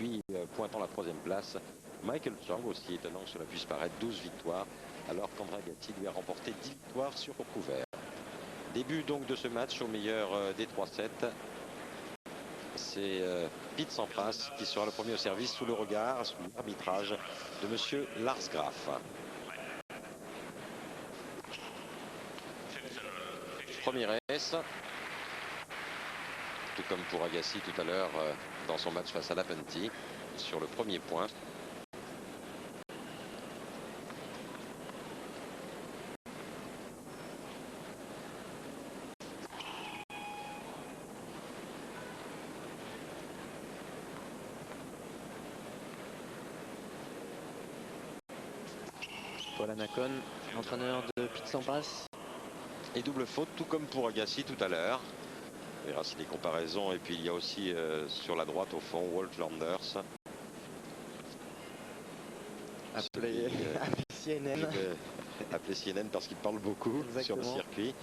circuit pointant la 3e place. Michael Chang, aussi étonnant que cela puisse paraître, 12 victoires, alors qu'André Agassi lui a remporté 10 victoires sur couvert. Début donc de ce match au meilleur des 3 sets. C'est Pete Sampras qui sera le premier au service sous le regard, sous l'arbitrage de monsieur Lars Graf. Premier ace. Tout comme pour Agassi tout à l'heure dans son match face à Lapentti sur le premier point. Paul Anacone, l'entraîneur de Pete Sampras. Et double faute, tout comme pour Agassi tout à l'heure. On verra si les comparaisons. Et puis il y a aussi sur la droite au fond Walt Landers. Appelé CNN. Appelé CNN parce qu'il parle beaucoup. Exactement. Sur le circuit.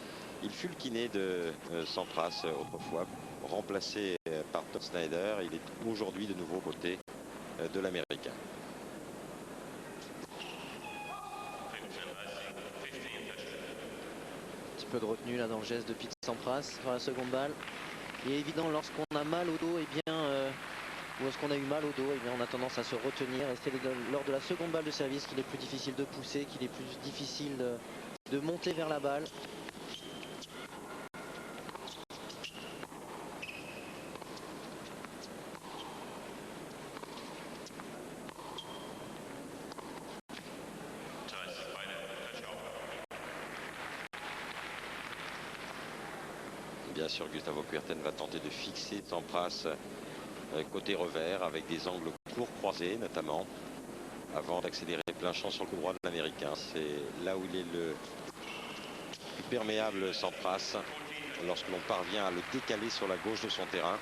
Il fut le kiné de Sampras autrefois, remplacé par Todd Snyder. Il est aujourd'hui de nouveau côté de l'Américain. Un peu de retenue là dans le geste de Pete Sampras sur la seconde balle. Il est évident lorsqu'on a mal au dos, ou lorsqu'on a eu mal au dos, on a tendance à se retenir. Et c'est lors de la seconde balle de service qu'il est plus difficile de pousser, qu'il est plus difficile de monter vers la balle. Bien sûr, Gustavo Kuerten va tenter de fixer Sampras côté revers avec des angles courts croisés notamment avant d'accélérer plein champ sur le coup droit de l'Américain. C'est là où il est le plus perméable, Sampras, lorsque l'on parvient à le décaler sur la gauche de son terrain.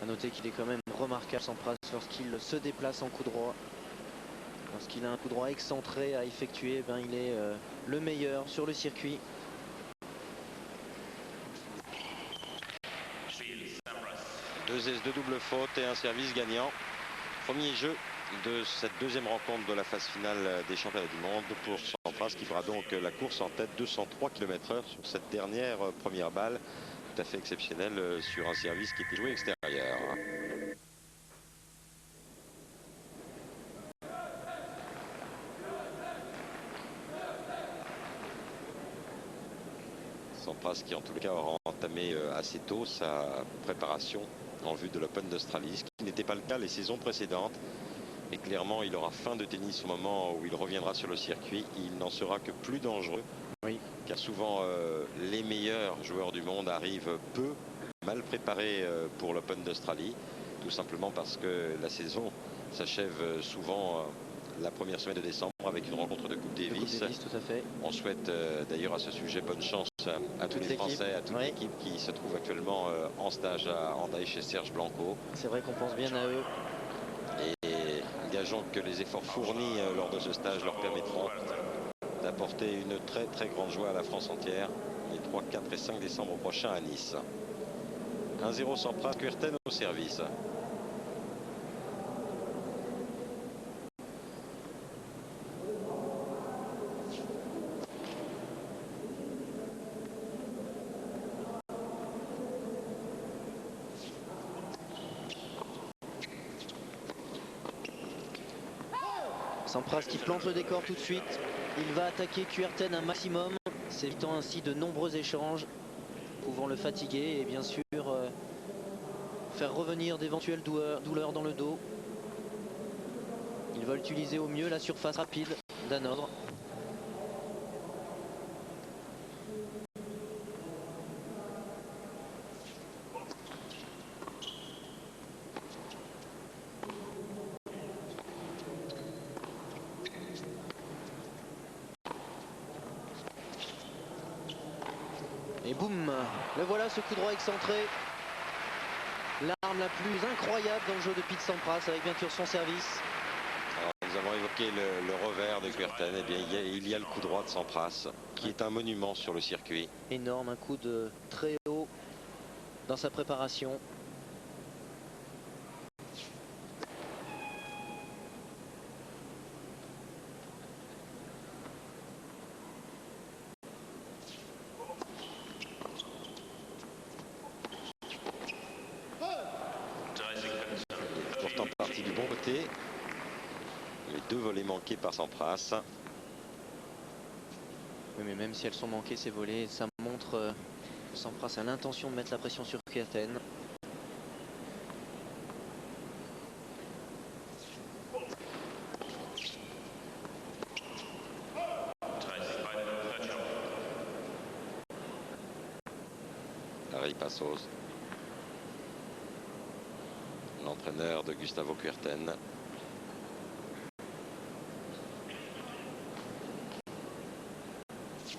À noter qu'il est quand même remarquable, Sampras, lorsqu'il se déplace en coup droit. Lorsqu'il a un coup droit excentré à effectuer, il est le meilleur sur le circuit. Deux aises de double faute et un service gagnant. Premier jeu de cette deuxième rencontre de la phase finale des championnats du monde pour Sampras, qui fera donc la course en tête, 203 km/h sur cette dernière première balle. Tout à fait exceptionnelle sur un service qui était joué extérieur. Sampras qui en tout cas aura entamé assez tôt sa préparation en vue de l'Open d'Australie, ce qui n'était pas le cas les saisons précédentes. Et clairement, il aura fin de tennis au moment où il reviendra sur le circuit. Il n'en sera que plus dangereux. Oui. Car souvent, les meilleurs joueurs du monde arrivent peu mal préparés pour l'Open d'Australie. Tout simplement parce que la saison s'achève souvent la première semaine de décembre avec une rencontre de Coupe Davis. Tout à fait. On souhaite d'ailleurs à ce sujet bonne chance à tous les Français, à toute l'équipe qui se trouve actuellement en stage à Hendaye chez Serge Blanco. C'est vrai qu'on pense bien à eux. Et gageons que les efforts fournis lors de ce stage leur permettront d'apporter une très très grande joie à la France entière les 3, 4 et 5 décembre prochains à Nice. 1-0 Sampras, Kuerten au service. Sampras qui plante le décor tout de suite. Il va attaquer Kuerten un maximum, s'évitant ainsi de nombreux échanges pouvant le fatiguer et bien sûr faire revenir d'éventuelles douleurs dans le dos. Il va utiliser au mieux la surface rapide d'Hanovre. Et boum, le voilà, ce coup droit excentré. L'arme la plus incroyable dans le jeu de Pete Sampras avec bien sûr son service. Alors, nous avons évoqué le revers de Kuerten. Eh bien, il y a le coup droit de Sampras qui est un monument sur le circuit. Énorme, un coup de très haut dans sa préparation. 2 volées manquées par Sampras. Oui, mais même si elles sont manquées, ces volées, ça montre que Sampras a l'intention de mettre la pression sur Kuerten. Harry Passos, l'entraîneur de Gustavo Kuerten.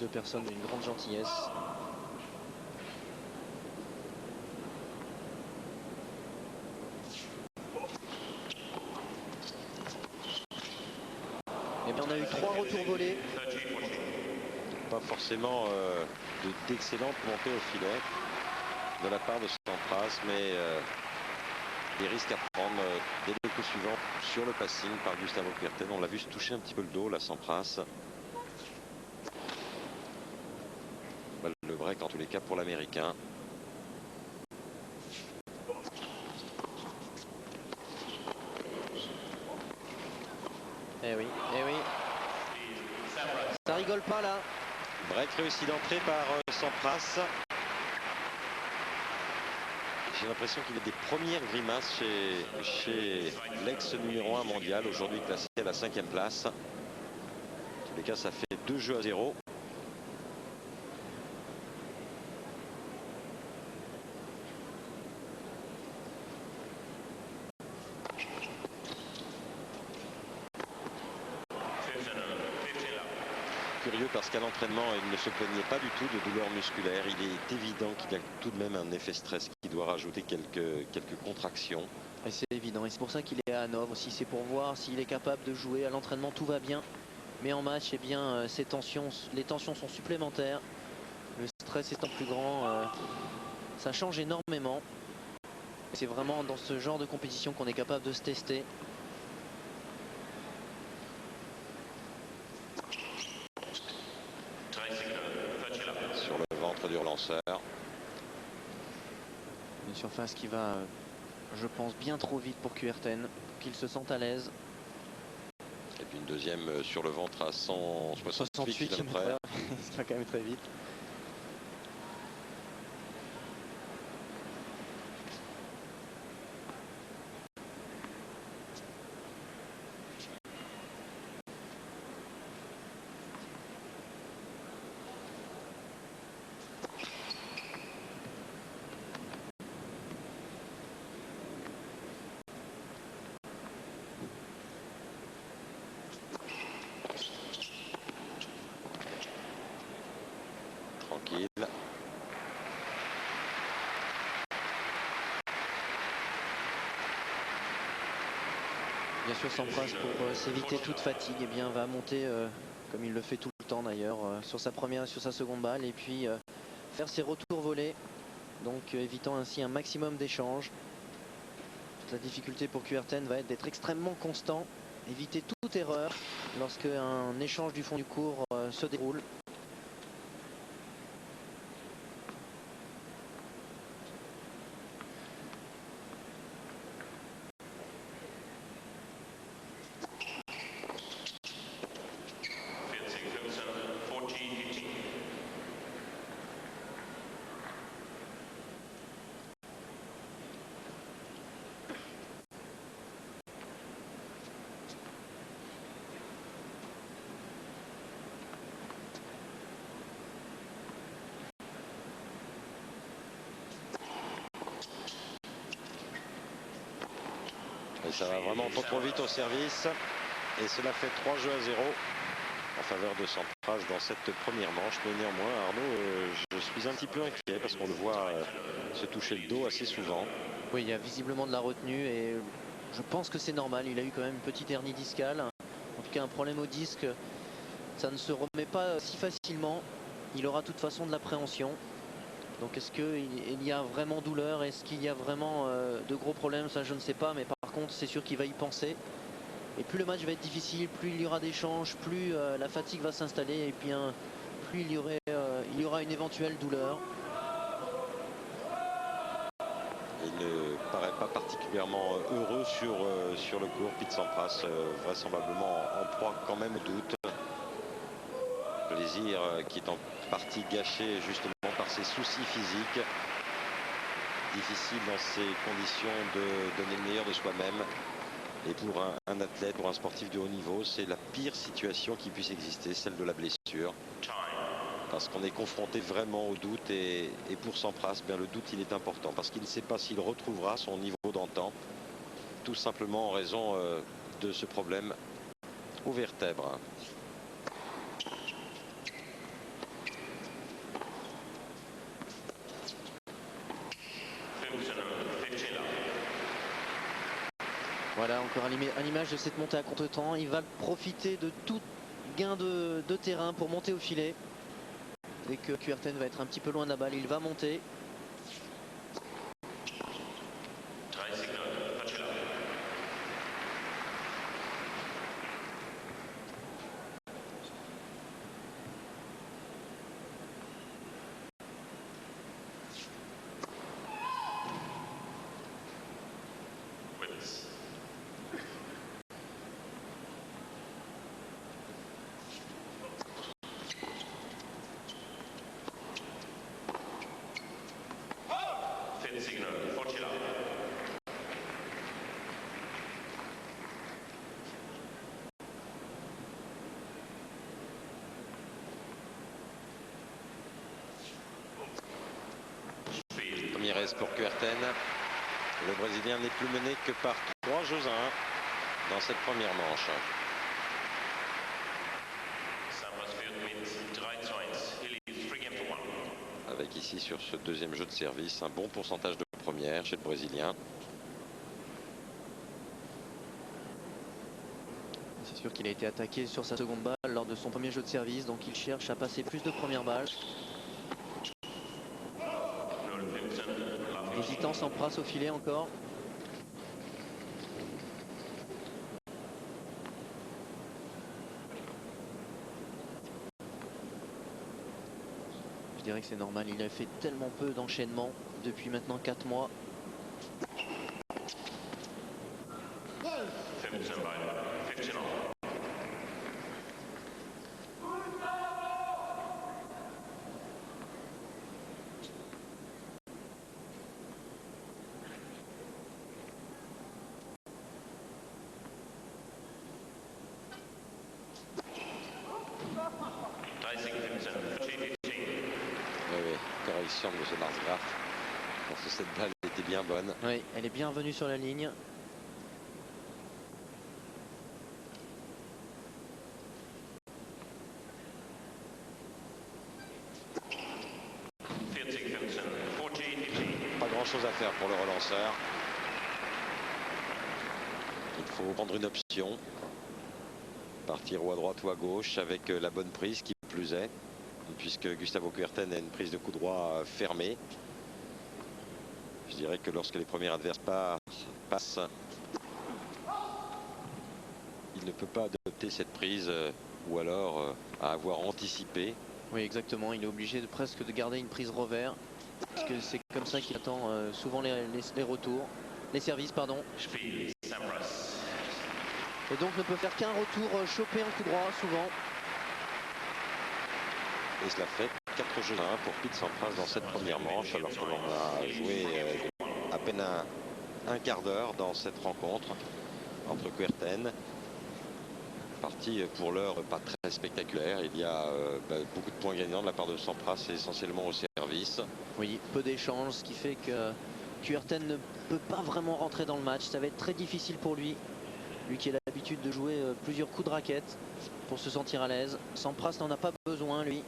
Deux personnes d'une grande gentillesse. Et bien on a eu 3 retours volés. Pas forcément d'excellentes montées au filet de la part de Sampras, mais des risques à prendre dès le coup suivant sur le passing par Gustavo Kuerten. On l'a vu se toucher un petit peu le dos, la Sampras. Le break en tous les cas pour l'Américain. Eh oui, eh oui. Ça rigole pas là. Break réussi d'entrée par Sampras. J'ai l'impression qu'il a des premières grimaces chez l'ex numéro 1 mondial, aujourd'hui classé à la 5e place. En tous les cas, ça fait 2 jeux à 0. Curieux parce qu'à l'entraînement, il ne se plaignait pas du tout de douleurs musculaires. Il est évident qu'il a tout de même un effet stress qui doit rajouter quelques contractions. Et c'est évident, et c'est pour ça qu'il est à Hanovre aussi, c'est pour voir s'il est capable de jouer. À l'entraînement tout va bien, mais en match, eh bien, les tensions sont supplémentaires. Le stress étant plus grand, ça change énormément. C'est vraiment dans ce genre de compétition qu'on est capable de se tester. Sur le ventre du relanceur. Une surface qui va, je pense, bien trop vite pour Kuerten, pour qu'il se sente à l'aise. Et puis une deuxième sur le ventre à 168 km/h. Ça va quand même très vite. Tranquille. Bien sûr, Sampras, pour s'éviter toute fatigue, eh bien, va monter, comme il le fait tout le temps d'ailleurs, sur sa première et sur sa seconde balle, et puis faire ses retours volés, donc évitant ainsi un maximum d'échanges. Toute la difficulté pour Kuerten va être d'être extrêmement constant, éviter toute erreur lorsque un échange du fond du court se déroule. Et ça va vraiment pas trop vite au service. Et cela fait 3 jeux à 0 en faveur de Sampras dans cette première manche. Mais néanmoins, Arnaud, je suis un petit peu inquiet parce qu'on le voit se toucher le dos assez souvent. Oui, il y a visiblement de la retenue et je pense que c'est normal. Il a eu quand même une petite hernie discale. En tout cas, un problème au disque. Ça ne se remet pas si facilement. Il aura de toute façon de l'appréhension. Donc est-ce qu'il y a vraiment douleur? Est-ce qu'il y a vraiment de gros problèmes? Ça, je ne sais pas. Mais par contre, c'est sûr qu'il va y penser. Et plus le match va être difficile, plus il y aura d'échanges, plus la fatigue va s'installer. Et bien, plus il y aura une éventuelle douleur. Il ne paraît pas particulièrement heureux sur le court. Pete Sampras vraisemblablement en proie quand même au doute. Plaisir qui est en partie gâché justement par ses soucis physiques. Difficile dans ces conditions de donner le meilleur de soi-même. Et pour un athlète, pour un sportif de haut niveau, c'est la pire situation qui puisse exister, celle de la blessure. Parce qu'on est confronté vraiment au doute et pour Sampras, bien le doute il est important parce qu'il ne sait pas s'il retrouvera son niveau d'antan, tout simplement en raison de ce problème aux vertèbres. Voilà, encore à l'image de cette montée à contre-temps. Il va profiter de tout gain de terrain pour monter au filet. Dès que Kuerten va être un petit peu loin de la balle, il va monter. Premier aise pour Kuerten. Le Brésilien n'est plus mené que par 3 jeux à 1 dans cette première manche. Avec ici sur ce deuxième jeu de service un bon pourcentage de première chez le Brésilien. C'est sûr qu'il a été attaqué sur sa seconde balle lors de son premier jeu de service, donc il cherche à passer plus de premières balles. Hésitant, Sampras au filet encore. Je dirais que c'est normal, il a fait tellement peu d'enchaînement depuis maintenant 4 mois. Oui, correction de M. Lars Graf. Parce que cette balle était bien bonne. Oui, elle est bien revenue sur la ligne. Pas grand chose à faire pour le relanceur. Il faut prendre une option. Partir ou à droite ou à gauche avec la bonne prise qui plus est. Puisque Gustavo Kuerten a une prise de coup droit fermée. Je dirais que lorsque les premiers adversaires passent, il ne peut pas adopter cette prise ou alors à avoir anticipé. Oui, exactement. Il est obligé de presque de garder une prise revers. Parce que c'est comme ça qu'il attend souvent les retours. Les services, pardon. Et donc ne peut faire qu'un retour chopé en coup droit souvent. Et cela fait 4 jeux à 1 pour Pete Sampras dans cette première manche, alors que l'on a joué à peine un quart d'heure dans cette rencontre entre Kuerten. Partie pour l'heure pas très spectaculaire. Il y a beaucoup de points gagnants de la part de Sampras, essentiellement au service. Oui, peu d'échanges, ce qui fait que Kuerten ne peut pas vraiment rentrer dans le match. Ça va être très difficile pour lui. Lui qui a l'habitude de jouer plusieurs coups de raquette pour se sentir à l'aise. Sampras n'en a pas besoin, lui.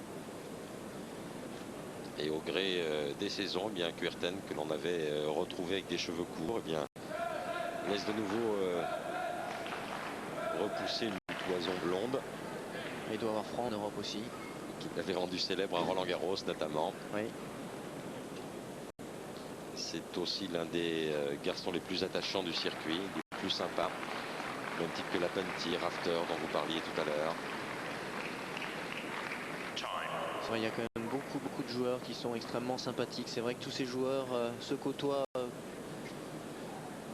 Et au gré des saisons, eh bien Kuerten, que l'on avait retrouvé avec des cheveux courts, eh bien laisse de nouveau repousser une toison blonde. Il doit avoir franc en Europe aussi. Qui l'avait rendu célèbre à Roland Garros notamment. Oui. C'est aussi l'un des garçons les plus attachants du circuit, des plus sympas. Même type que Lapentti, Rafter dont vous parliez tout à l'heure. Il y a quand même beaucoup de joueurs qui sont extrêmement sympathiques. C'est vrai que tous ces joueurs se côtoient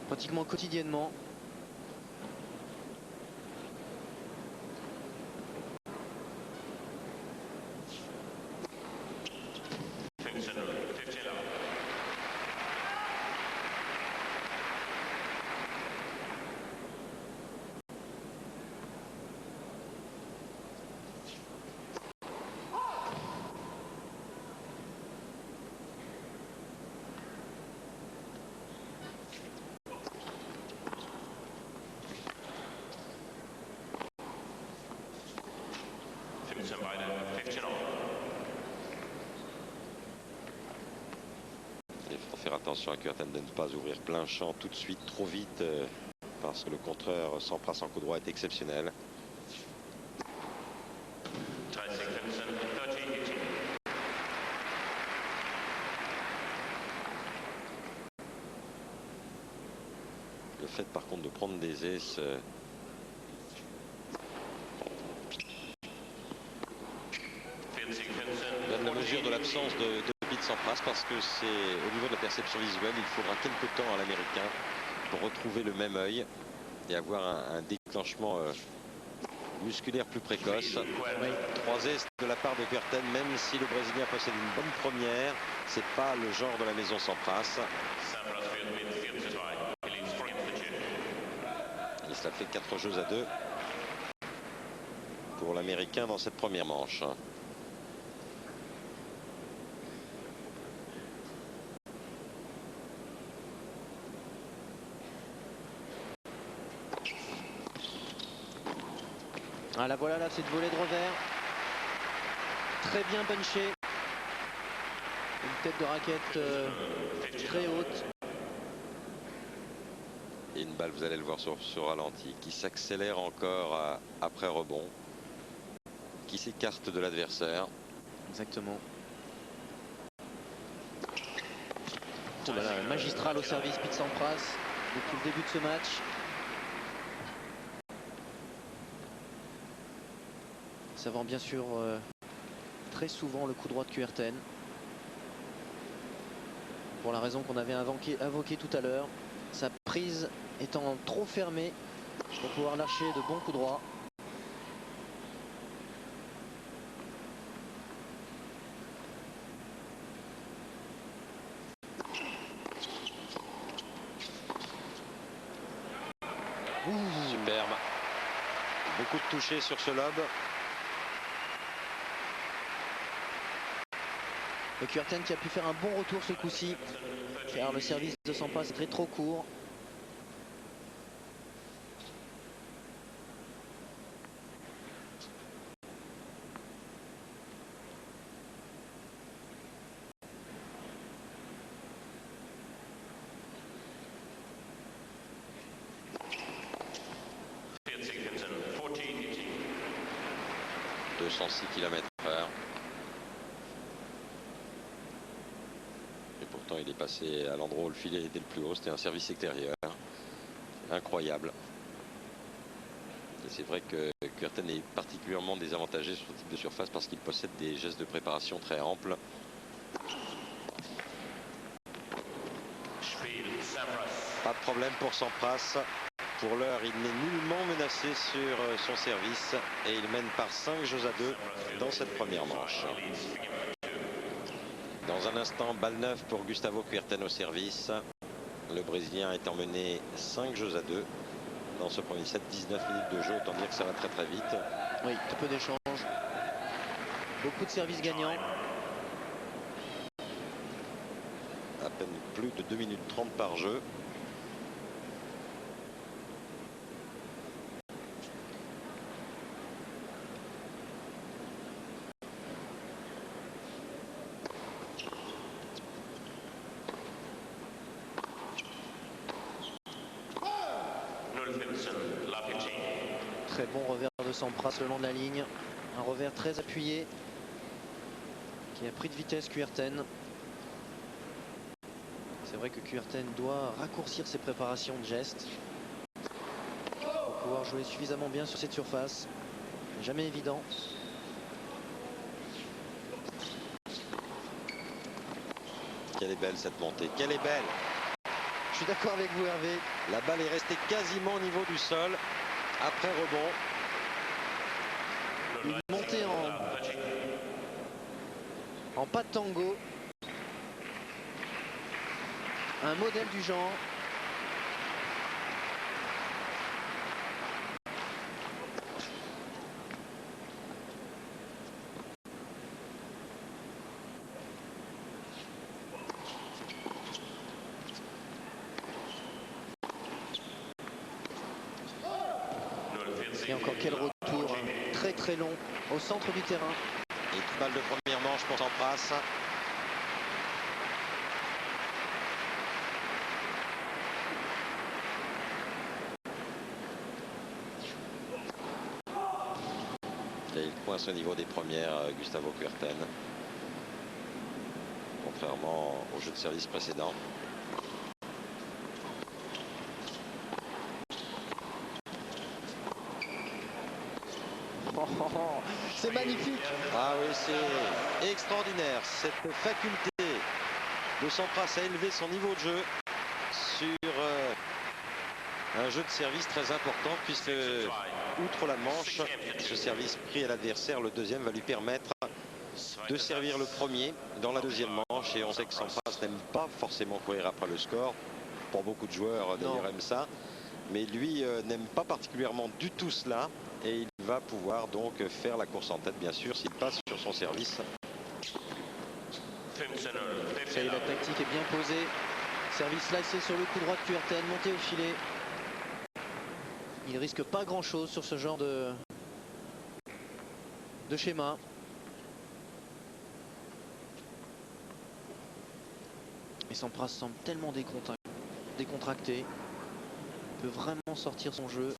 pratiquement quotidiennement. Il faut faire attention à Kuerten de ne pas ouvrir plein champ tout de suite, trop vite, parce que le contreur Sampras en coup droit est exceptionnel. Le fait par contre de prendre des aises donne la mesure de l'absence de Pete Sampras, parce que c'est au niveau de la perception visuelle, il faudra quelque temps à l'américain pour retrouver le même œil et avoir un déclenchement musculaire plus précoce. Oui. 3 aises de la part de Kuerten, même si le Brésilien possède une bonne première, c'est pas le genre de la maison Sampras. Et cela fait 4 jeux à 2 pour l'américain dans cette première manche. Ah, la voilà là, cette volée de revers. Très bien punché. Une tête de raquette très haute. Et une balle, vous allez le voir sur ralenti, qui s'accélère encore après rebond, qui s'écarte de l'adversaire. Exactement. Voilà, magistral au service Pete Sampras depuis le début de ce match. Ça vend bien sûr très souvent le coup droit de Kuerten. Pour la raison qu'on avait invoquée tout à l'heure. Sa prise étant trop fermée pour pouvoir lâcher de bons coups droits. Superbe. Beaucoup de touchés sur ce lob. Et Kuerten qui a pu faire un bon retour ce coup-ci, car le service de Sampras est trop court. – 206 km/h. Et pourtant il est passé à l'endroit où le filet était le plus haut. C'était un service extérieur. Incroyable. Et c'est vrai que Kuerten est particulièrement désavantagé sur ce type de surface parce qu'il possède des gestes de préparation très amples. Pas de problème pour Sampras. Pour l'heure, il n'est nullement menacé sur son service et il mène par 5 jeux à 2 dans cette première manche. Dans un instant, balle neuve pour Gustavo Kuerten au service. Le Brésilien est emmené 5 jeux à 2 dans ce premier set. 19 minutes de jeu, autant dire que ça va très très vite. Oui, très peu d'échanges. Beaucoup de services gagnants. À peine plus de 2 minutes 30 par jeu. Très bon revers de Sampras le long de la ligne. Un revers très appuyé qui a pris de vitesse Kuerten. C'est vrai que Kuerten doit raccourcir ses préparations de gestes pour pouvoir jouer suffisamment bien sur cette surface. Jamais évident. Quelle est belle cette montée, quelle est belle! Je suis d'accord avec vous, Hervé. La balle est restée quasiment au niveau du sol. Après rebond. Une montée en pas de tango. Un modèle du genre. Et encore quel retour très très long au centre du terrain. Et une balle de première manche pour Sampras. Et il coince au niveau des premières, Gustavo Kuerten. Contrairement au jeu de service précédent. C'est magnifique. Ah oui, c'est extraordinaire. Cette faculté de Sampras à élever son niveau de jeu sur un jeu de service très important, puisque outre la manche, ce service pris à l'adversaire, le deuxième va lui permettre de servir le premier dans la deuxième manche. Et on sait que Sampras n'aime pas forcément courir après le score. Pour beaucoup de joueurs d'ailleurs aiment ça. Mais lui n'aime pas particulièrement du tout cela. Et il va pouvoir donc faire la course en tête, bien sûr, s'il passe sur son service. Ça y est, la tactique est bien posée. Service slicé sur le coup droit de Kuerten, monté au filet. Il risque pas grand chose sur ce genre de schéma. Et Sampras semble tellement décontracté. Il peut vraiment sortir son jeu.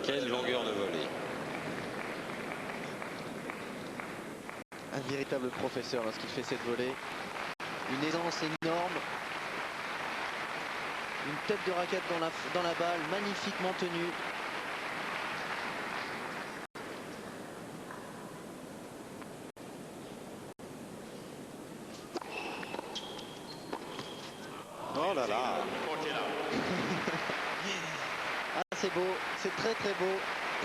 Quelle longueur de volée. Un véritable professeur lorsqu'il fait cette volée. Une aisance énorme. Une tête de raquette dans la balle, magnifiquement tenue. Oh là là. Ah, c'est beau, c'est très très beau.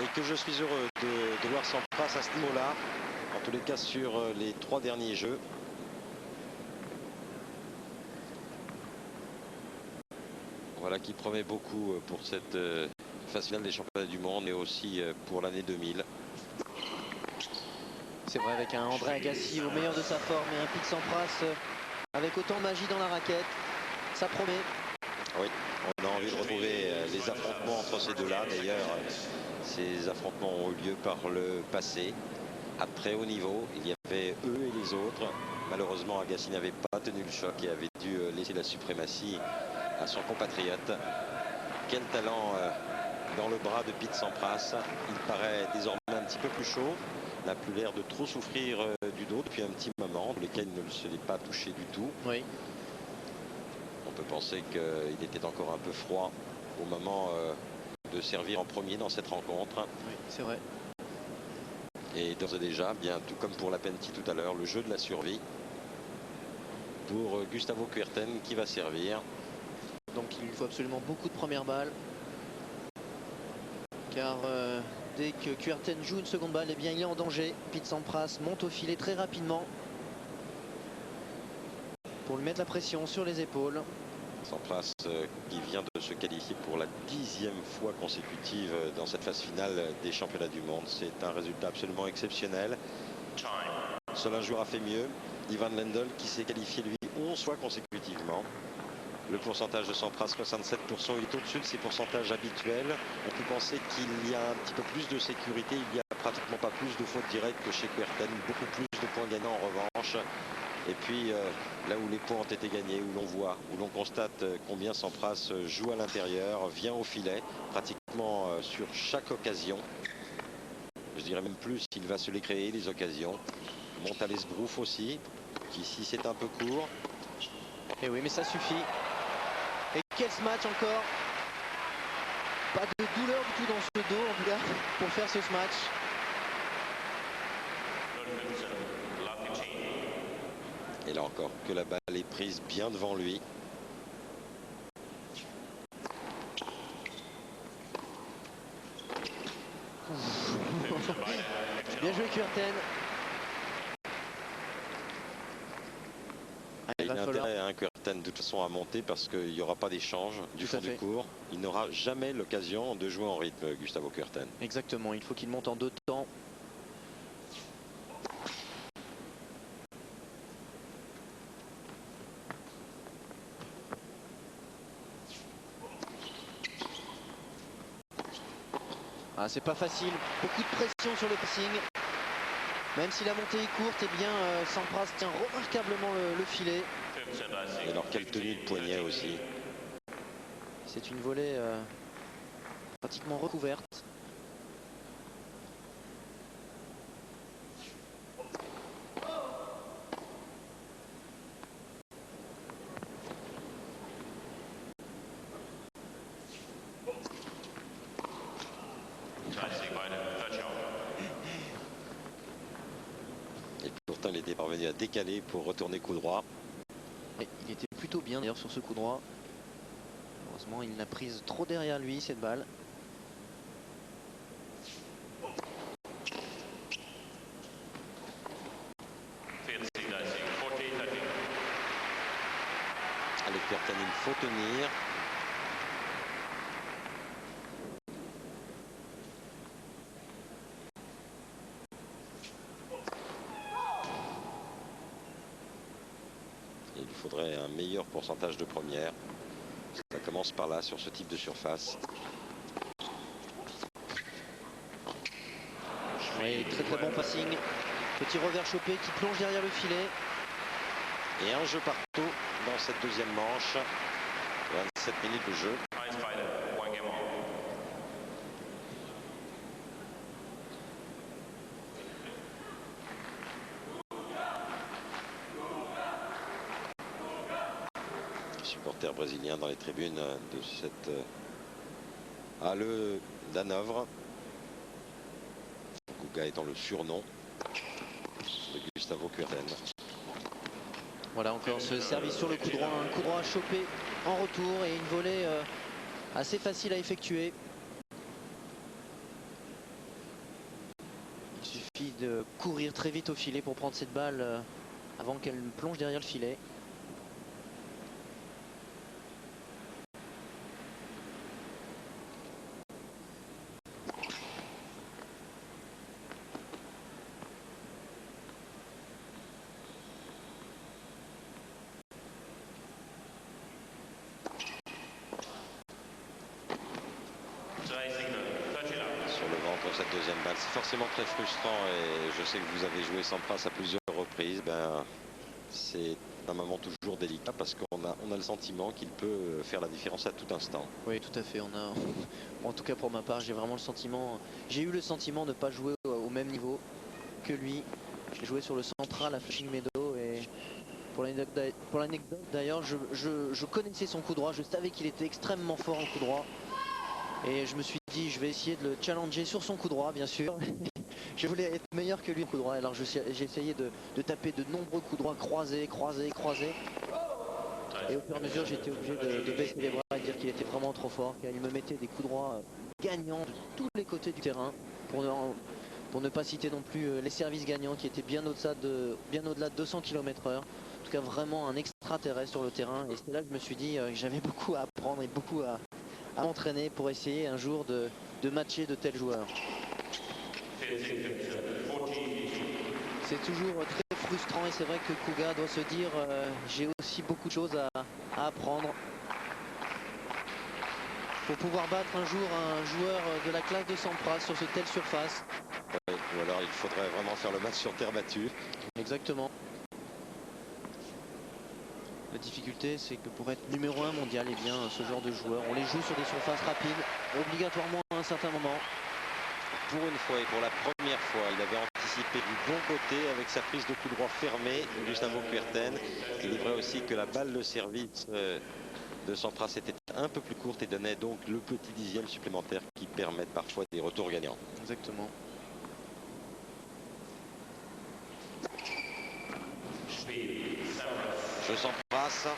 Et que je suis heureux de voir Sampras à ce niveau-là, en tous les cas sur les 3 derniers jeux. Voilà qui promet beaucoup pour cette phase finale des championnats du monde et aussi pour l'année 2000. C'est vrai, avec un André Agassi au meilleur de sa forme et un Pete Sampras avec autant de magie dans la raquette, ça promet. Oui, on a envie de retrouver les affrontements entre ces deux-là. D'ailleurs, ces affrontements ont eu lieu par le passé. À très haut niveau, il y avait eux et les autres. Malheureusement, Agassi n'avait pas tenu le choc et avait dû laisser la suprématie à son compatriote. Quel talent dans le bras de Pete Sampras. Il paraît désormais un petit peu plus chaud. N'a plus l'air de trop souffrir du dos depuis un petit moment, lequel il ne se l'est pas touché du tout. Oui. On peut penser qu'il était encore un peu froid au moment de servir en premier dans cette rencontre. Oui, c'est vrai. Et d'ores et déjà, bien tout comme pour Lapentti tout à l'heure, le jeu de la survie pour Gustavo Kuerten qui va servir. Donc il faut absolument beaucoup de premières balles. Car dès que Kuerten joue une seconde balle, eh bien il est en danger. Pete Sampras monte au filet très rapidement pour lui mettre la pression sur les épaules. Sampras qui vient de se qualifier pour la 10e fois consécutive dans cette phase finale des championnats du monde. C'est un résultat absolument exceptionnel. Seul un joueur a fait mieux. Ivan Lendl qui s'est qualifié lui 11 fois consécutivement. Le pourcentage de Sampras 67%, il est au-dessus de ses pourcentages habituels. On peut penser qu'il y a un petit peu plus de sécurité. Il n'y a pratiquement pas plus de fautes directes que chez Kuerten. Beaucoup plus de points gagnants en revanche. Et puis là où les points ont été gagnés, où l'on voit, où l'on constate combien Sampras joue à l'intérieur, vient au filet, pratiquement sur chaque occasion. Je dirais même plus, il va se les créer, les occasions. Monte à l'Esbrouf aussi, qui ici c'est un peu court. Et oui, mais ça suffit. Et quel match encore. Pas de douleur du tout dans ce dos en tout cas pour faire ce match. Et là encore que la balle est prise bien devant lui. Bien joué Kuerten. Il a intérêt à un Kuerten de toute façon à monter parce qu'il n'y aura pas d'échange du fond du court. Il n'aura jamais l'occasion de jouer en rythme, Gustavo Kuerten. Exactement, il faut qu'il monte en 2 temps. Ah, c'est pas facile, beaucoup de pression sur le passing. Même si la montée est courte, eh bien Sampras tient remarquablement le filet. Et alors quelle tenue de poignet aussi. C'est une volée pratiquement recouverte. Et pourtant il était parvenu à décaler pour retourner coup droit. Et il était plutôt bien d'ailleurs sur ce coup droit. Heureusement il l'a prise trop derrière lui cette balle. Allez Kuerten, il faut tenir. Il lui faudrait un meilleur pourcentage de première. Ça commence par là sur ce type de surface. Oui, très très bon passing. Petit revers chopé qui plonge derrière le filet. Et un jeu partout dans cette deuxième manche. 27 minutes de jeu. Supporters brésiliens dans les tribunes de cette le d'Hanovre. Guga étant le surnom de Gustavo Kuerten. Voilà encore ce service sur le coup droit, un coup droit à choper en retour et une volée assez facile à effectuer. Il suffit de courir très vite au filet pour prendre cette balle avant qu'elle ne plonge derrière le filet. Sur le vent pour cette deuxième balle, c'est forcément très frustrant et je sais que vous avez joué Sampras à plusieurs reprises. C'est un moment toujours délicat parce qu'on a le sentiment qu'il peut faire la différence à tout instant. Oui, tout à fait. En tout cas pour ma part, j'ai vraiment le sentiment. J'ai eu le sentiment de ne pas jouer au même niveau que lui. J'ai joué sur le central à Flushing Meadows et pour l'anecdote d'ailleurs, je connaissais son coup droit. Je savais qu'il était extrêmement fort en coup droit. Et je me suis dit, je vais essayer de le challenger sur son coup droit, bien sûr. Je voulais être meilleur que lui au coup droit. Alors j'ai essayé de taper de nombreux coups droits croisés. Et au fur et à mesure, j'étais obligé de baisser les bras et de dire qu'il était vraiment trop fort. Car il me mettait des coups droits gagnants de tous les côtés du terrain. Pour ne pas citer non plus les services gagnants qui étaient bien au-delà de 200 km/h. En tout cas, vraiment un extraterrestre sur le terrain. Et c'est là que je me suis dit que j'avais beaucoup à apprendre et beaucoup à m'entraîner pour essayer un jour de matcher de tels joueurs. C'est toujours très frustrant et c'est vrai que Kuga doit se dire j'ai aussi beaucoup de choses à apprendre pour pouvoir battre un jour un joueur de la classe de Sampras sur ce telle surface. Ouais, ou alors il faudrait vraiment faire le match sur terre battue. Exactement. La difficulté, c'est que pour être numéro 1 mondial, eh bien, ce genre de joueurs, on les joue sur des surfaces rapides, obligatoirement à un certain moment. Pour une fois et pour la première fois, il avait anticipé du bon côté avec sa prise de coup droit fermée, Gustavo Kuerten. Il est vrai aussi que la balle de service de Sampras était un peu plus courte et donnait donc le petit dixième supplémentaire qui permettent parfois des retours gagnants. Exactement. Jeu sans passe,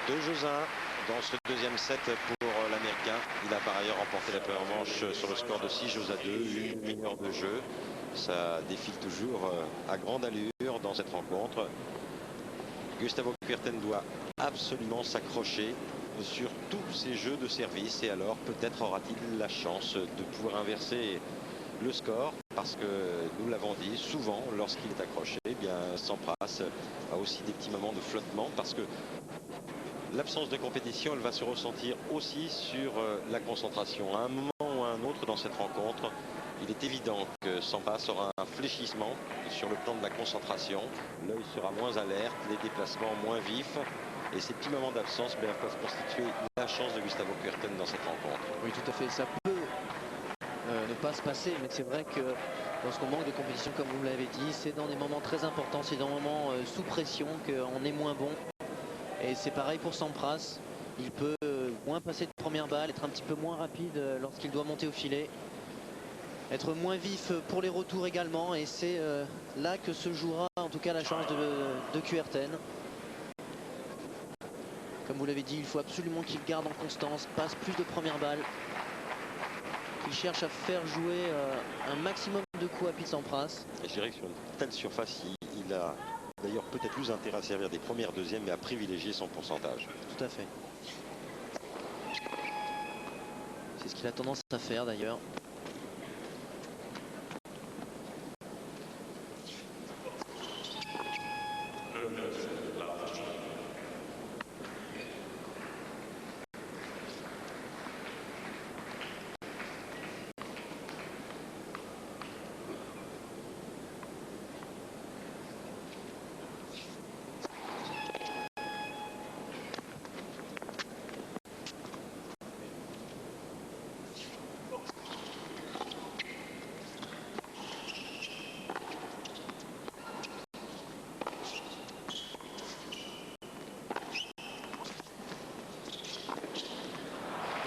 2 jeux 1 dans ce deuxième set pour l'Américain. Il a par ailleurs remporté la première manche sur le score de 6 jeux à 2, une demi-heure de jeu. Ça défile toujours à grande allure dans cette rencontre. Gustavo Kuerten doit absolument s'accrocher sur tous ces jeux de service et alors peut-être aura-t-il la chance de pouvoir inverser le score, parce que nous l'avons dit souvent, lorsqu'il est accroché, eh bien Sampras a aussi des petits moments de flottement, parce que l'absence de compétition, elle va se ressentir aussi sur la concentration. À un moment ou à un autre dans cette rencontre, il est évident que Sampras aura un fléchissement sur le plan de la concentration. L'œil sera moins alerte, les déplacements moins vifs. Et ces petits moments d'absence peuvent constituer la chance de Gustavo Kuerten dans cette rencontre. Oui, tout à fait. Ça peut ne pas se passer, mais c'est vrai que lorsqu'on manque de compétition, comme vous l'avez dit, c'est dans des moments très importants, c'est dans des moments sous pression qu'on est moins bon. Et c'est pareil pour Sampras. Il peut moins passer de première balle, être un petit peu moins rapide lorsqu'il doit monter au filet, être moins vif pour les retours également. Et c'est là que se jouera en tout cas la chance de Kuerten. Comme vous l'avez dit, il faut absolument qu'il garde en constance, passe plus de première balle. Il cherche à faire jouer un maximum de coups à Pete Sampras. Et je dirais que sur une telle surface, il a d'ailleurs peut-être plus intérêt à servir des premières, deuxièmes, mais à privilégier son pourcentage. Tout à fait. C'est ce qu'il a tendance à faire d'ailleurs.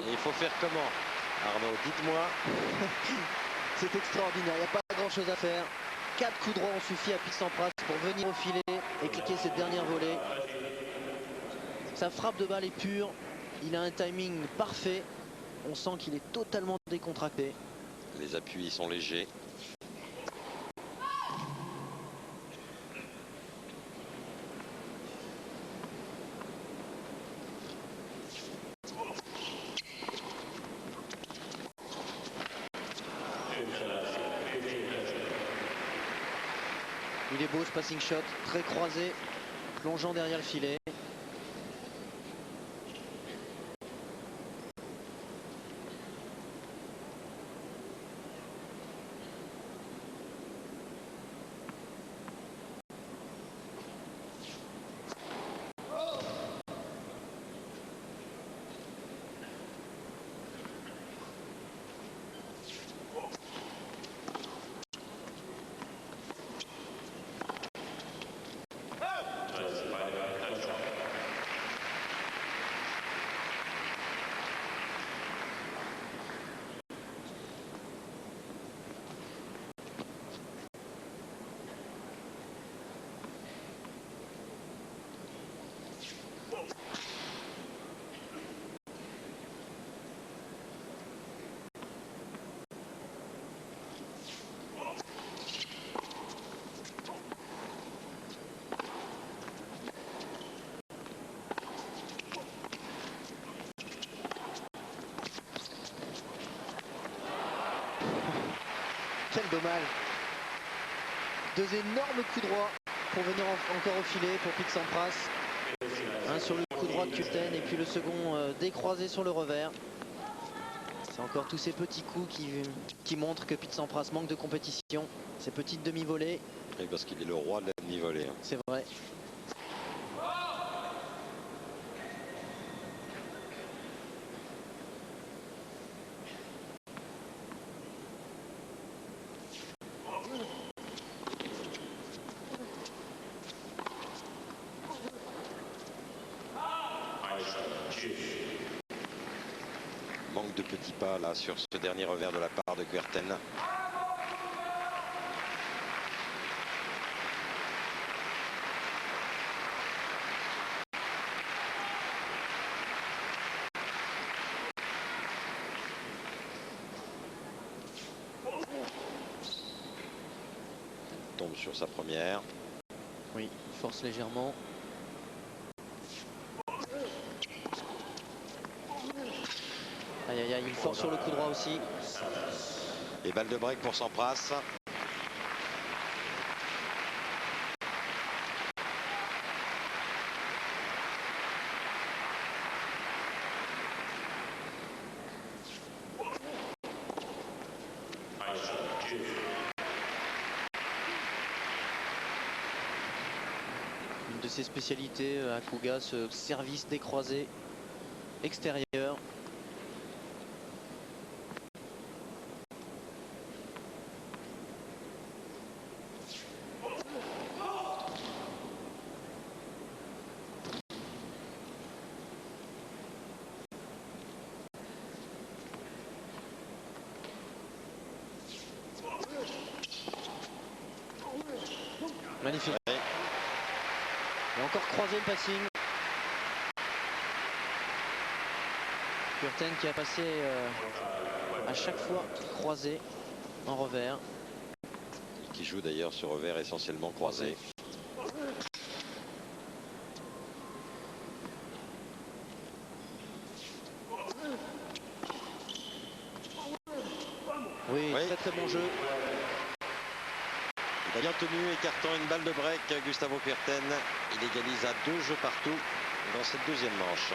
Il faut faire comment, Arnaud? Dites-moi. C'est extraordinaire, il n'y a pas grand chose à faire. 4 coups droits ont suffi à Pete Sampras pour venir au filet et cliquer cette dernière volée. Sa frappe de balle est pure, il a un timing parfait. On sent qu'il est totalement décontracté. Les appuis sont légers. Il est beau ce passing shot, très croisé, plongeant derrière le filet. Quel dommage. 2 énormes coups droits pour venir encore au filet pour Pete Sampras. Un sur le coup droit de Kuerten et puis le second décroisé sur le revers. C'est encore tous ces petits coups qui montrent que Pete Sampras manque de compétition. Ces petites demi-volées. Et parce qu'il est le roi de la demi-volée. C'est vrai. manque de petits pas là sur ce dernier revers de la part de Kuerten. Tombe sur sa première. Oui, il force légèrement. Aïe aïe aïe, il force sur le coup droit aussi. Et balle de break pour Sampras. Une de ses spécialités à Kuga, ce service décroisé extérieur. Magnifique. Ouais. Et encore croisé le passing. Kuerten qui a passé à chaque fois croisé en revers. Qui joue d'ailleurs ce revers essentiellement croisé. Oui, très très bon jeu. Il a bien tenu, écartant une balle de break. Gustavo Kuerten, il égalise à 2 jeux partout dans cette deuxième manche.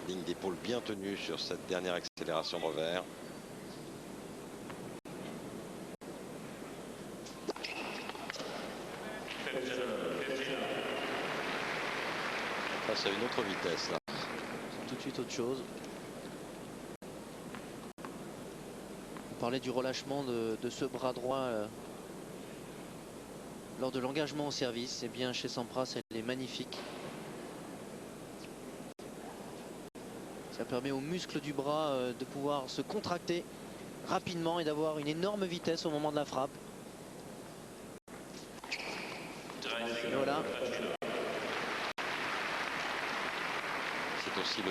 Ligne d'épaule bien tenue sur cette dernière accélération de revers. Face à une autre vitesse là. Tout de suite autre chose. On parlait du relâchement de ce bras droit lors de l'engagement au service. Et bien chez Sampras, elle est magnifique. Ça permet aux muscles du bras de pouvoir se contracter rapidement et d'avoir une énorme vitesse au moment de la frappe. Et voilà. C'est aussi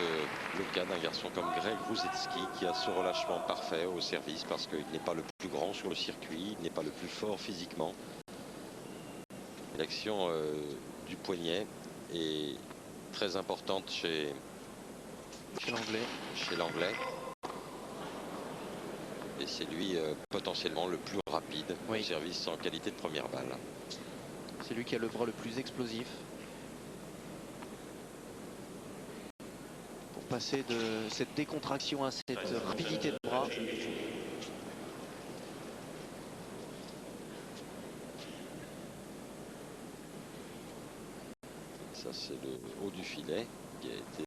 le cas d'un garçon comme Greg Rusedski qui a ce relâchement parfait au service parce qu'il n'est pas le plus grand sur le circuit, il n'est pas le plus fort physiquement. L'action du poignet est très importante chez l'Anglais. Et c'est lui potentiellement le plus rapide au service en qualité de première balle. C'est lui qui a le bras le plus explosif. Pour passer de cette décontraction à cette rapidité de bras. Ça c'est le haut du filet qui a été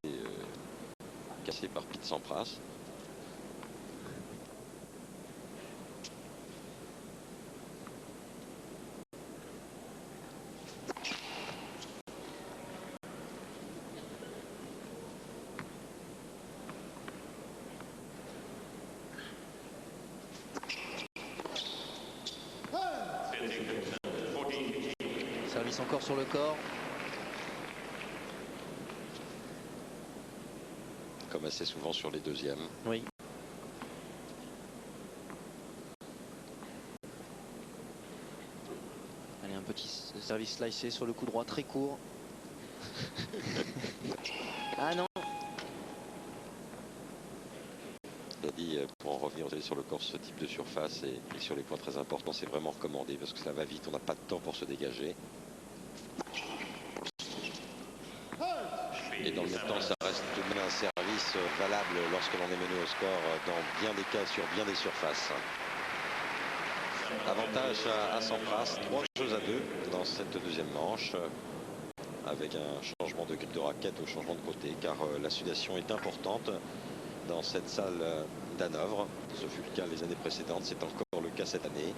cassé par Pete Sampras. Service encore sur le corps. Comme assez souvent sur les deuxièmes. Oui. Allez, un petit service slicé sur le coup droit très court. Ah non. Il a dit, pour en revenir sur le corps, ce type de surface et sur les points très importants, c'est vraiment recommandé parce que ça va vite, on n'a pas de temps pour se dégager. Et dans le même temps, ça reste tout de même un service valable lorsque l'on est mené au score dans bien des cas, sur bien des surfaces. Avantage à Sampras, 3 jeux à 2 dans cette deuxième manche, avec un changement de grip de raquette au changement de côté, car la sudation est importante dans cette salle d'Hanovre. Ce fut le cas les années précédentes, c'est encore le cas cette année.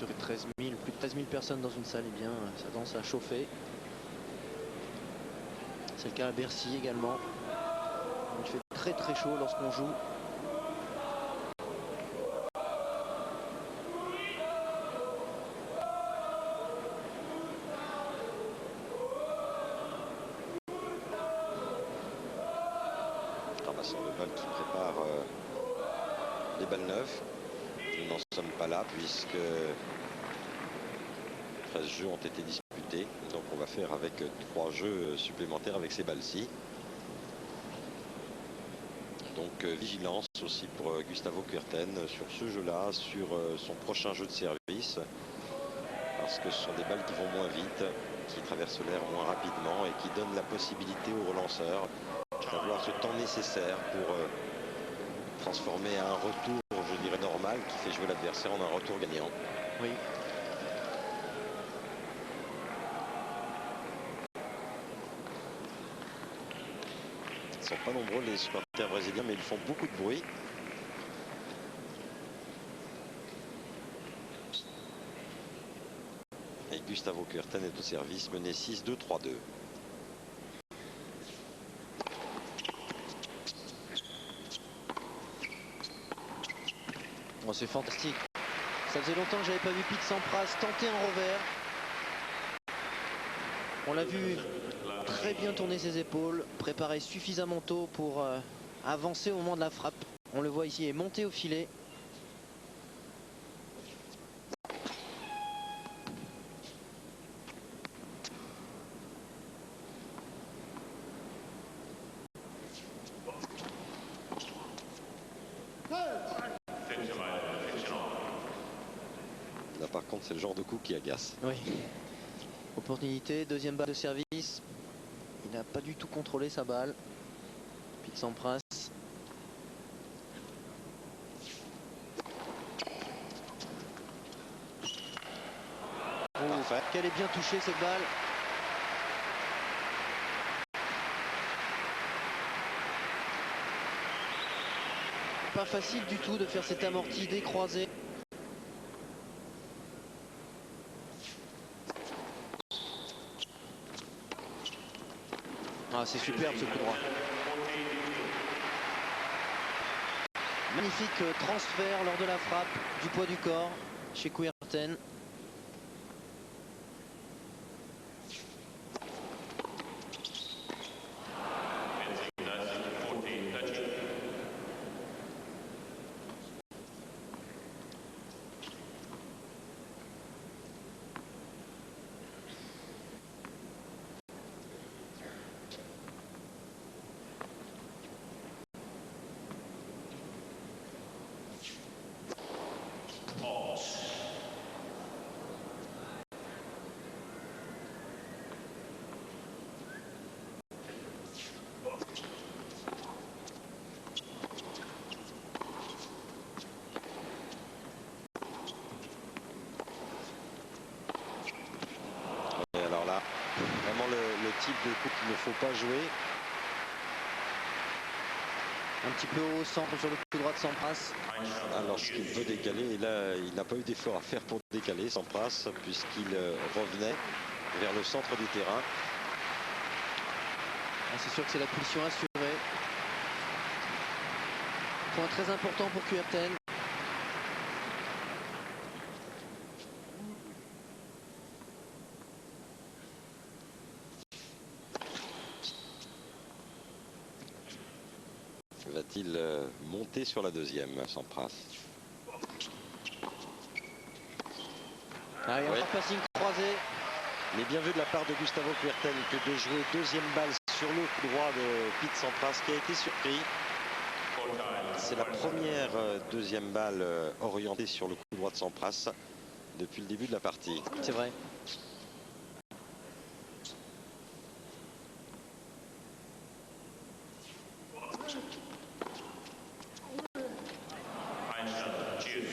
sur 13 000, plus de 13 000 personnes dans une salle, et bien ça commence à chauffer. C'est le cas à Bercy également. Il fait très très chaud lorsqu'on joue. Ramassant le bal qui prépare les balles neuves. Nous n'en sommes pas là puisque 13 jeux ont été disputés. Donc on va faire avec 3 jeux supplémentaires avec ces balles-ci. Donc vigilance aussi pour Gustavo Kuerten sur ce jeu-là, sur son prochain jeu de service. Parce que ce sont des balles qui vont moins vite, qui traversent l'air moins rapidement et qui donnent la possibilité aux relanceurs d'avoir ce temps nécessaire pour transformer un retour, je dirais, normal, qui fait jouer l'adversaire en un retour gagnant. Oui. Ils ne sont pas nombreux les supporters brésiliens, mais ils font beaucoup de bruit. Et Gustavo Kuerten est au service, mené 6-2, 3-2. Oh, c'est fantastique. Ça faisait longtemps que j'avais pas vu Pete Sampras tenter un revers. On l'a vu très bien tourner ses épaules, préparer suffisamment tôt pour avancer au moment de la frappe. On le voit ici, est monté au filet. Là par contre c'est le genre de coup qui agace. Oui. Opportunité, deuxième balle de service. Il n'a pas du tout contrôlé sa balle. Pete Sampras. Parfait. Qu'elle est bien touchée cette balle. Pas facile du tout de faire cet amorti décroisé. Ah, c'est superbe ce coup droit. Magnifique transfert lors de la frappe du poids du corps chez Kuerten. Vraiment le type de coup qu'il ne faut pas jouer. Un petit peu au centre sur le coup droit de Sampras. Alors ce qu'il veut décaler, et là il n'a pas eu d'effort à faire pour décaler Sampras, puisqu'il revenait vers le centre du terrain. Ah, c'est sûr que c'est la pulsion assurée. Point très important pour Kuerten. Va-t-il monter sur la deuxième, Sampras? Ah, et Oui. un passing croisé. Mais bien vu de la part de Gustavo Kuerten que de jouer deuxième balle sur le coup droit de Pete Sampras, qui a été surpris. C'est la première deuxième balle orientée sur le coup droit de Sampras depuis le début de la partie. C'est vrai.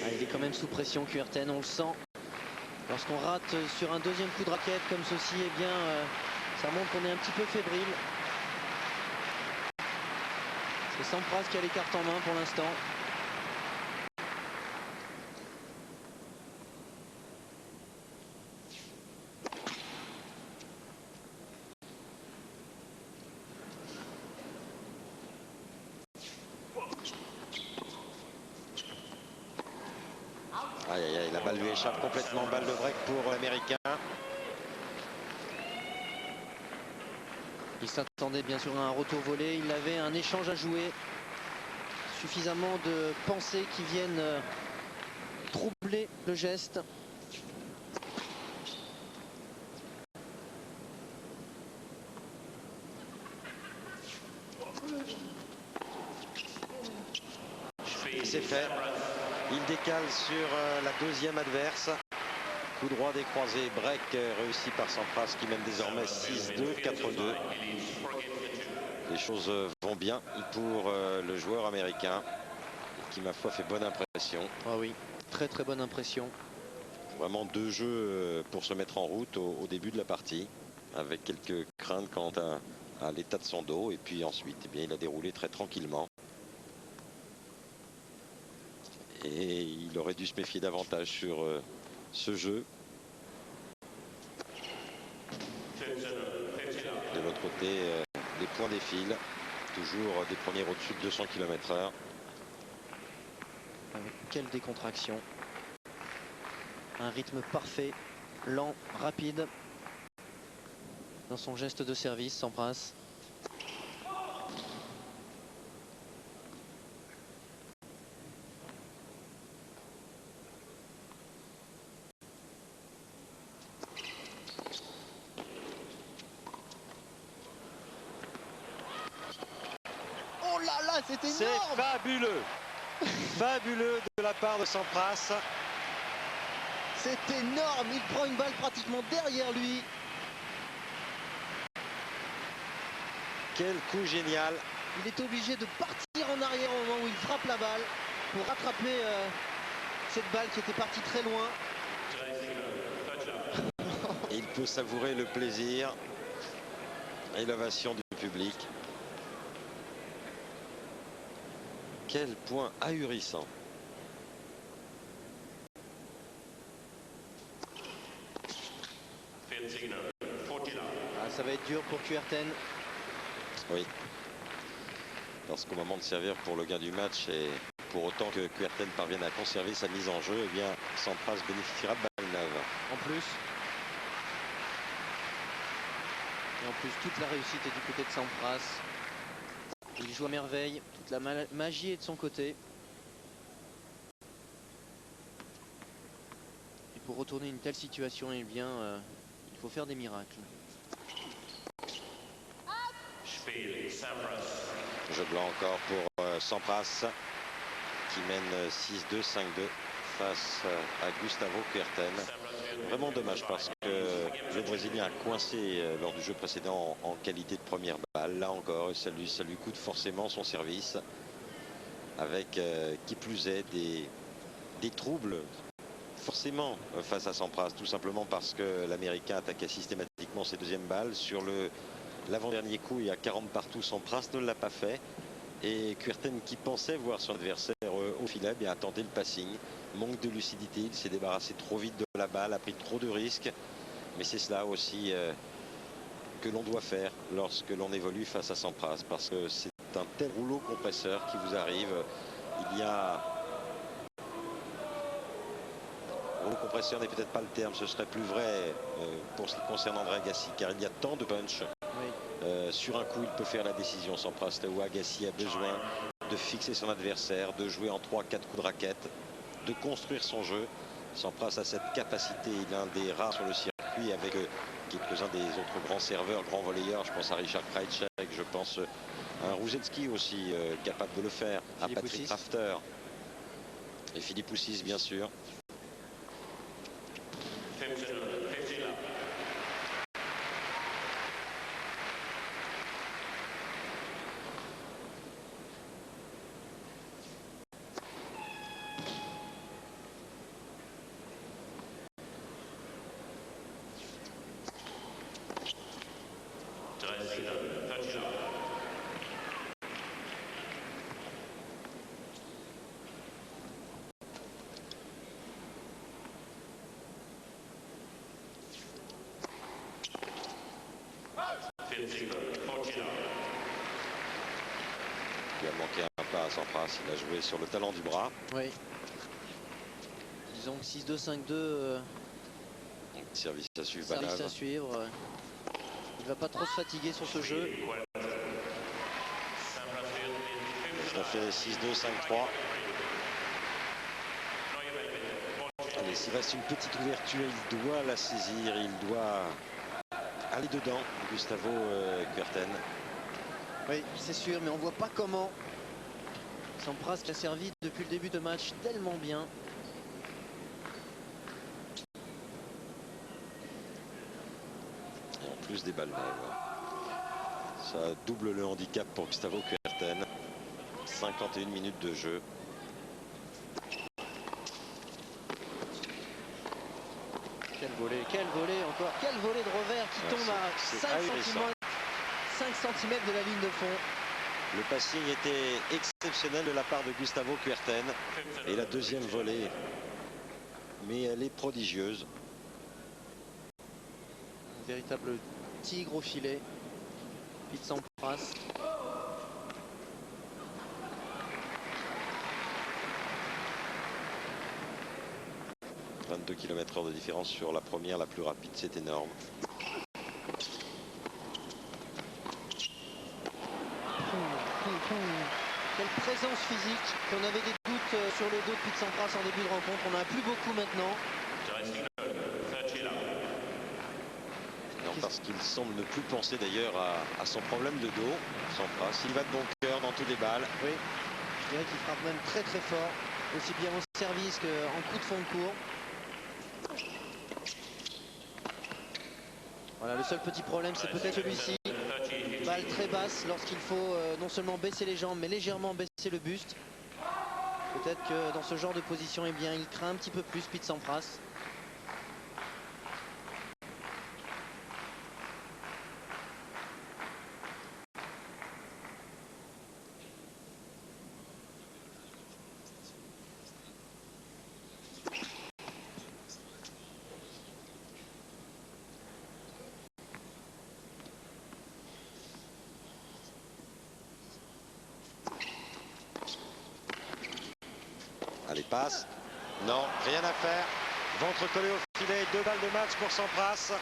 Ah, il est quand même sous pression, Kuerten, on le sent. Lorsqu'on rate sur un deuxième coup de raquette comme ceci, eh bien, ça montre qu'on est un petit peu fébrile. C'est Sampras qui a les cartes en main pour l'instant. Aïe, aïe, aïe, la balle lui échappe complètement. Balle de break pour l'Américain. Il s'attendait bien sûr à un retour volé. Il avait un échange à jouer. Suffisamment de pensées qui viennent troubler le geste. C'est fait. Il décale sur la deuxième adverse. Coup droit des croisés, break réussi par Sampras qui mène désormais 6-2, 4-2. Les choses vont bien pour le joueur américain qui, ma foi, fait bonne impression. Ah oui, très très bonne impression. Vraiment deux jeux pour se mettre en route au début de la partie, avec quelques craintes quant à l'état de son dos. Et puis ensuite, eh bien, il a déroulé très tranquillement. Et il aurait dû se méfier davantage sur ce jeu. De l'autre côté, les points défilent. Toujours des premiers au-dessus de 200 km/h. Avec quelle décontraction. Un rythme parfait, lent, rapide. Dans son geste de service, Sampras. Oh là là, c'est énorme! C'est fabuleux. Fabuleux de la part de Sampras. C'est énorme, il prend une balle pratiquement derrière lui. Quel coup génial. Il est obligé de partir en arrière au moment où il frappe la balle pour rattraper cette balle qui était partie très loin. Et il peut savourer le plaisir et l'ovation du public. Quel point ahurissant. Ah, ça va être dur pour Kuerten. Oui. Parce qu'au moment de servir pour le gain du match, et pour autant que Kuerten parvienne à conserver sa mise en jeu, eh bien Sampras bénéficiera de balle neuve. En plus. Et en plus, toute la réussite est du côté de Sampras. Il joue à merveille. Toute la magie est de son côté. Et pour retourner une telle situation, eh bien, il faut faire des miracles. Jeu blanc encore pour Sampras qui mène 6-2, 5-2 face à Gustavo Kuerten. Vraiment dommage parce que le Brésilien a coincé lors du jeu précédent en qualité de première balle. Là encore, ça lui coûte forcément son service avec qui plus est des troubles forcément face à Sampras, tout simplement parce que l'Américain attaquait systématiquement ses deuxièmes balles. Sur l'avant-dernier coup, il y a 40 partout, Sampras ne l'a pas fait. Et Kuerten, qui pensait voir son adversaire au filet, bien a tenté le passing. Manque de lucidité, il s'est débarrassé trop vite de la balle, a pris trop de risques. Mais c'est cela aussi que l'on doit faire lorsque l'on évolue face à Sampras, parce que c'est un tel rouleau compresseur qui vous arrive. Il y a... Rouleau compresseur n'est peut-être pas le terme, ce serait plus vrai pour ce qui concerne André Agassi, car il y a tant de punch. Oui. Sur un coup, il peut faire la décision, Sampras, là où Agassi a besoin de fixer son adversaire, de jouer en 3-4 coups de raquette, de construire son jeu. Sampras a cette capacité, il est un des rares sur le circuit avec quelques-uns des autres grands serveurs, grands volleyeurs. Je pense à Richard Krajicek, je pense à un Ruzelski aussi capable de le faire, à Patrick Rafter et Philippe Oussis bien sûr. Il a manqué un pas à Sampras, il a joué sur le talon du bras. Oui. Disons que 6-2, 5-2. Service à suivre, Service Balave. à suivre. Il va pas trop se fatiguer sur ce jeu. Ça fait 6-2, 5-3. Allez, s'il reste une petite ouverture, il doit la saisir, il doit aller dedans, Gustavo Kuerten. Oui, c'est sûr, mais on voit pas comment. Sampras qui a servi depuis le début de match tellement bien. Et en plus des balles neuves. Ça double le handicap pour Gustavo Kuerten. 51 minutes de jeu. Quel volet encore, quel volet de revers qui tombe à 5 cm de la ligne de fond. Le passing était exceptionnel de la part de Gustavo Kuerten. Et la deuxième volée, mais elle est prodigieuse. Un véritable tigre au filet. Pete Sampras. « 22 km/h de différence sur la première, la plus rapide, c'est énorme. » Quelle présence physique, qu'on avait des doutes sur le dos de Pete Sampras en début de rencontre, on n'en a plus beaucoup maintenant. Non, parce qu'il semble ne plus penser d'ailleurs à son problème de dos, Sampras. Il va de bon cœur dans toutes les balles. Oui, je dirais qu'il frappe même très très fort, aussi bien au service qu'en coup de fond de cours. Voilà, le seul petit problème, c'est peut-être celui-ci. Balle très basse lorsqu'il faut non seulement baisser les jambes, mais légèrement baisser le buste. Peut-être que dans ce genre de position, eh bien, il craint un petit peu plus Pete Sampras. Allez, passe. Non, rien à faire. Ventre collé au filet, 2 balles de match pour Sampras.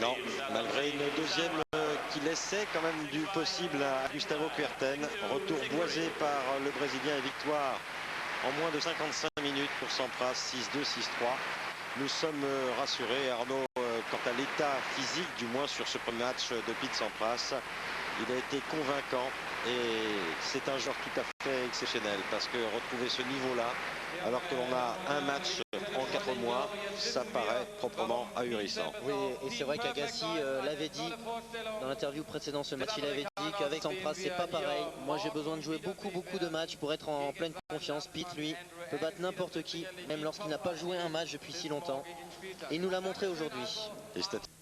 Non, malgré une deuxième qui laissait quand même du possible à Gustavo Kuerten. Retour boisé par le Brésilien et victoire en moins de 55 minutes pour Sampras, 6-2, 6-3. Nous sommes rassurés, Arnaud, quant à l'état physique, du moins sur ce premier match de Pete Sampras. Il a été convaincant et c'est un joueur tout à fait exceptionnel parce que retrouver ce niveau-là, alors que l'on a un match en 4 mois, ça paraît proprement ahurissant. Oui, et c'est vrai qu'Agassi l'avait dit dans l'interview précédente ce match, il avait dit qu'avec Sampras c'est pas pareil. Moi j'ai besoin de jouer beaucoup de matchs pour être en pleine confiance. Pete, lui, peut battre n'importe qui, même lorsqu'il n'a pas joué un match depuis si longtemps. Et il nous l'a montré aujourd'hui. Les statistiques